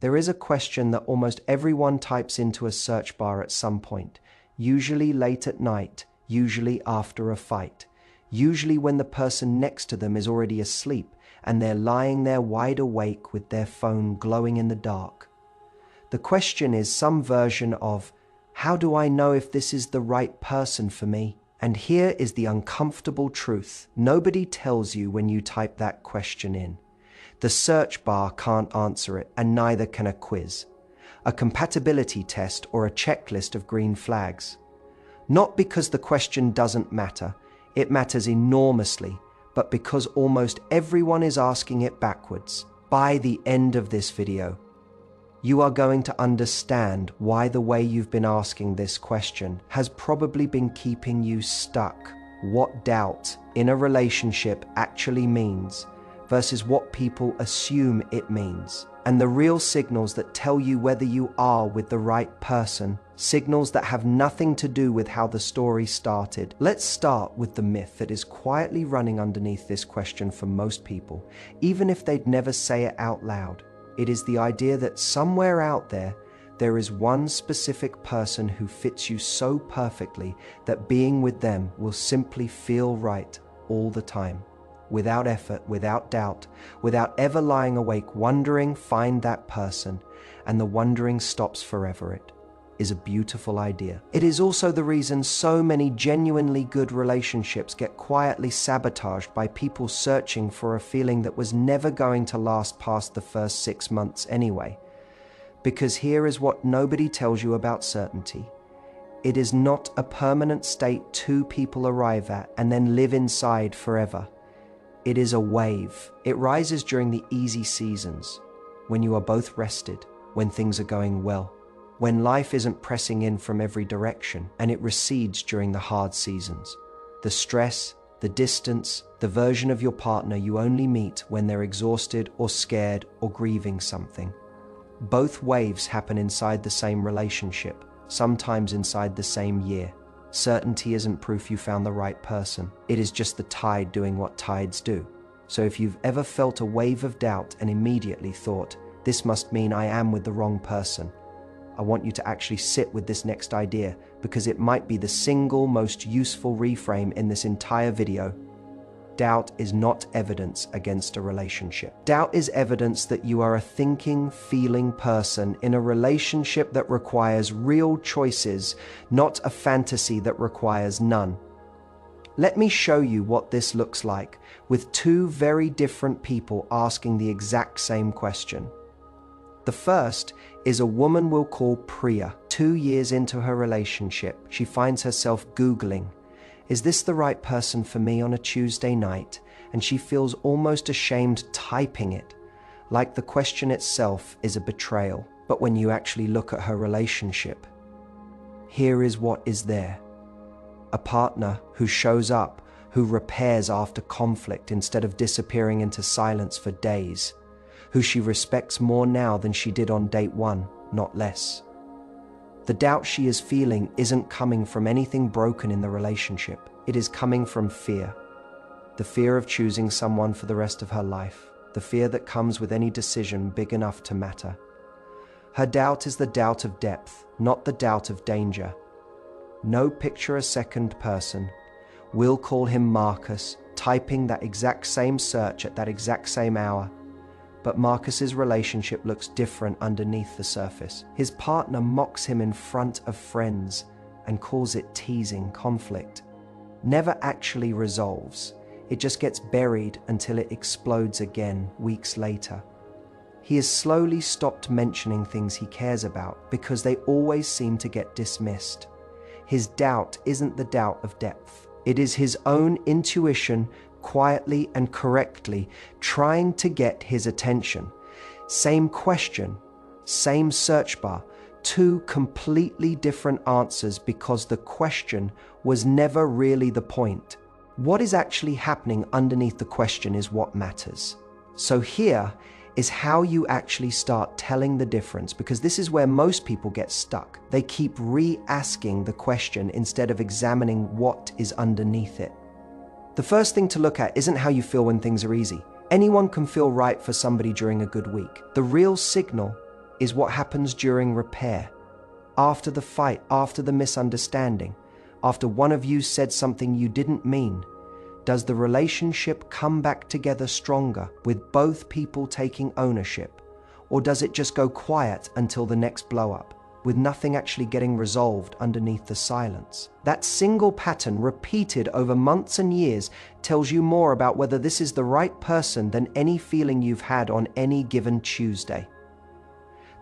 There is a question that almost everyone types into a search bar at some point, usually late at night, usually after a fight, usually when the person next to them is already asleep and they're lying there wide awake with their phone glowing in the dark. The question is some version of, how do I know if this is the right person for me? And here is the uncomfortable truth. Nobody tells you when you type that question in. The search bar can't answer it, and neither can a quiz, a compatibility test, or a checklist of green flags. Not because the question doesn't matter, it matters enormously, but because almost everyone is asking it backwards. By the end of this video, you are going to understand why the way you've been asking this question has probably been keeping you stuck, what doubt in a relationship actually means versus what people assume it means, and the real signals that tell you whether you are with the right person, signals that have nothing to do with how the story started. Let's start with the myth that is quietly running underneath this question for most people, even if they'd never say it out loud. It is the idea that somewhere out there, there is one specific person who fits you so perfectly that being with them will simply feel right all the time. Without effort, without doubt, without ever lying awake wondering, find that person, and the wondering stops forever. It is a beautiful idea. It is also the reason so many genuinely good relationships get quietly sabotaged by people searching for a feeling that was never going to last past the first 6 months anyway. Because here is what nobody tells you about certainty. It is not a permanent state two people arrive at and then live inside forever. It is a wave. It rises during the easy seasons, when you are both rested, when things are going well, when life isn't pressing in from every direction, and it recedes during the hard seasons. The stress, the distance, the version of your partner you only meet when they're exhausted or scared or grieving something. Both waves happen inside the same relationship, sometimes inside the same year. Certainty isn't proof you found the right person. It is just the tide doing what tides do. So if you've ever felt a wave of doubt and immediately thought, this must mean I am with the wrong person, I want you to actually sit with this next idea, because it might be the single most useful reframe in this entire video. Doubt is not evidence against a relationship. Doubt is evidence that you are a thinking, feeling person in a relationship that requires real choices, not a fantasy that requires none. Let me show you what this looks like with two very different people asking the exact same question. The first is a woman we'll call Priya. 2 years into her relationship, she finds herself Googling, is this the right person for me on a Tuesday night? And she feels almost ashamed typing it, like the question itself is a betrayal. But when you actually look at her relationship, here is what is there. A partner who shows up, who repairs after conflict instead of disappearing into silence for days, who she respects more now than she did on date 1, not less. The doubt she is feeling isn't coming from anything broken in the relationship. It is coming from fear. The fear of choosing someone for the rest of her life. The fear that comes with any decision big enough to matter. Her doubt is the doubt of depth, not the doubt of danger. No picture a second person. We'll call him Marcus, typing that exact same search at that exact same hour. But Marcus's relationship looks different underneath the surface. His partner mocks him in front of friends and calls it teasing conflict. Never actually resolves. It just gets buried until it explodes again weeks later. He has slowly stopped mentioning things he cares about because they always seem to get dismissed. His doubt isn't the doubt of depth. It is his own intuition quietly and correctly trying to get his attention. Same question, same search bar, two completely different answers because the question was never really the point. What is actually happening underneath the question is what matters. So here is how you actually start telling the difference, because this is where most people get stuck. They keep re-asking the question instead of examining what is underneath it. The first thing to look at isn't how you feel when things are easy. Anyone can feel right for somebody during a good week. The real signal is what happens during repair. After the fight, after the misunderstanding, after one of you said something you didn't mean, does the relationship come back together stronger with both people taking ownership? Or does it just go quiet until the next blow up, with nothing actually getting resolved underneath the silence? That single pattern repeated over months and years tells you more about whether this is the right person than any feeling you've had on any given Tuesday.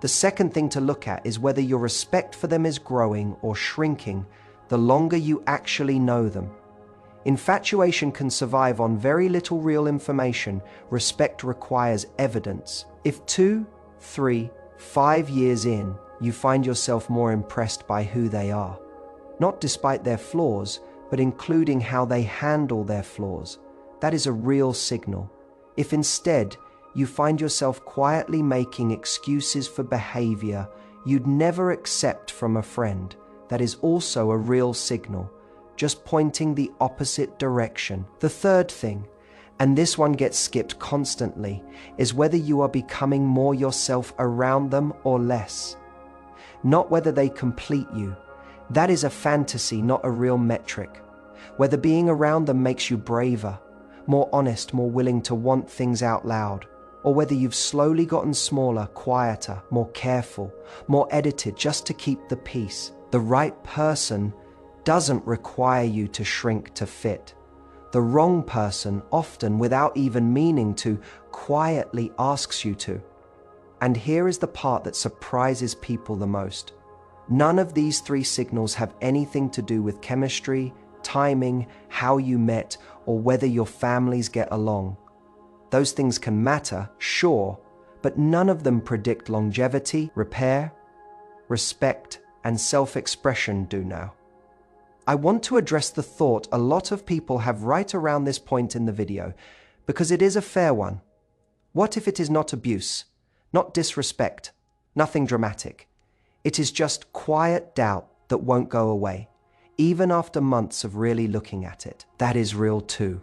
The second thing to look at is whether your respect for them is growing or shrinking the longer you actually know them. Infatuation can survive on very little real information. Respect requires evidence. If 2, 3, 5 years in, you find yourself more impressed by who they are, not despite their flaws, but including how they handle their flaws, that is a real signal. If instead, you find yourself quietly making excuses for behavior you'd never accept from a friend, that is also a real signal, just pointing the opposite direction. The third thing, and this one gets skipped constantly, is whether you are becoming more yourself around them or less. Not whether they complete you. That is a fantasy, not a real metric. Whether being around them makes you braver, more honest, more willing to want things out loud, or whether you've slowly gotten smaller, quieter, more careful, more edited just to keep the peace. The right person doesn't require you to shrink to fit. The wrong person, often without even meaning to, quietly asks you to. And here is the part that surprises people the most. None of these 3 signals have anything to do with chemistry, timing, how you met, or whether your families get along. Those things can matter, sure, but none of them predict longevity, repair, respect, and self-expression do now. I want to address the thought a lot of people have right around this point in the video, because it is a fair one. What if it is not abuse, not disrespect, nothing dramatic? It is just quiet doubt that won't go away, even after months of really looking at it. That is real too.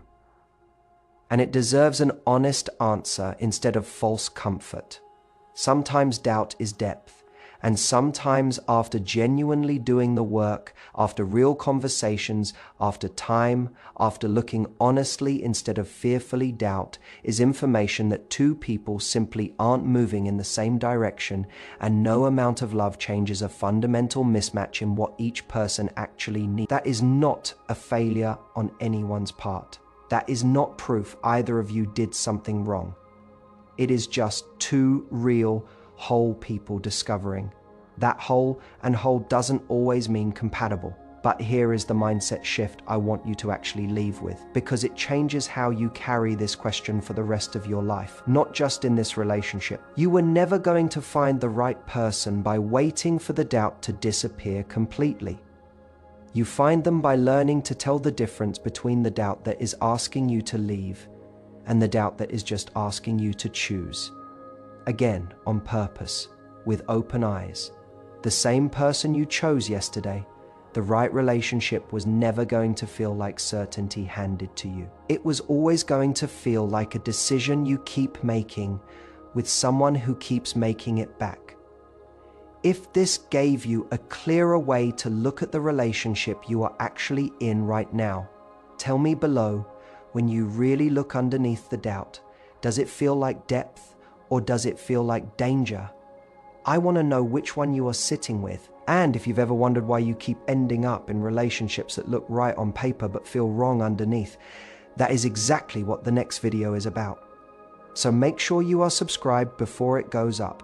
And it deserves an honest answer instead of false comfort. Sometimes doubt is depth. And sometimes after genuinely doing the work, after real conversations, after time, after looking honestly instead of fearfully, doubt is information that 2 people simply aren't moving in the same direction, and no amount of love changes a fundamental mismatch in what each person actually needs. That is not a failure on anyone's part. That is not proof either of you did something wrong. It is just 2 real, whole people discovering. That whole and whole doesn't always mean compatible. But here is the mindset shift I want you to actually leave with, because it changes how you carry this question for the rest of your life, not just in this relationship. You were never going to find the right person by waiting for the doubt to disappear completely. You find them by learning to tell the difference between the doubt that is asking you to leave and the doubt that is just asking you to choose. Again, on purpose, with open eyes. The same person you chose yesterday, the right relationship was never going to feel like certainty handed to you. It was always going to feel like a decision you keep making with someone who keeps making it back. If this gave you a clearer way to look at the relationship you are actually in right now, tell me below, when you really look underneath the doubt, does it feel like depth or does it feel like danger? I want to know which one you are sitting with. And if you've ever wondered why you keep ending up in relationships that look right on paper but feel wrong underneath, that is exactly what the next video is about. So make sure you are subscribed before it goes up.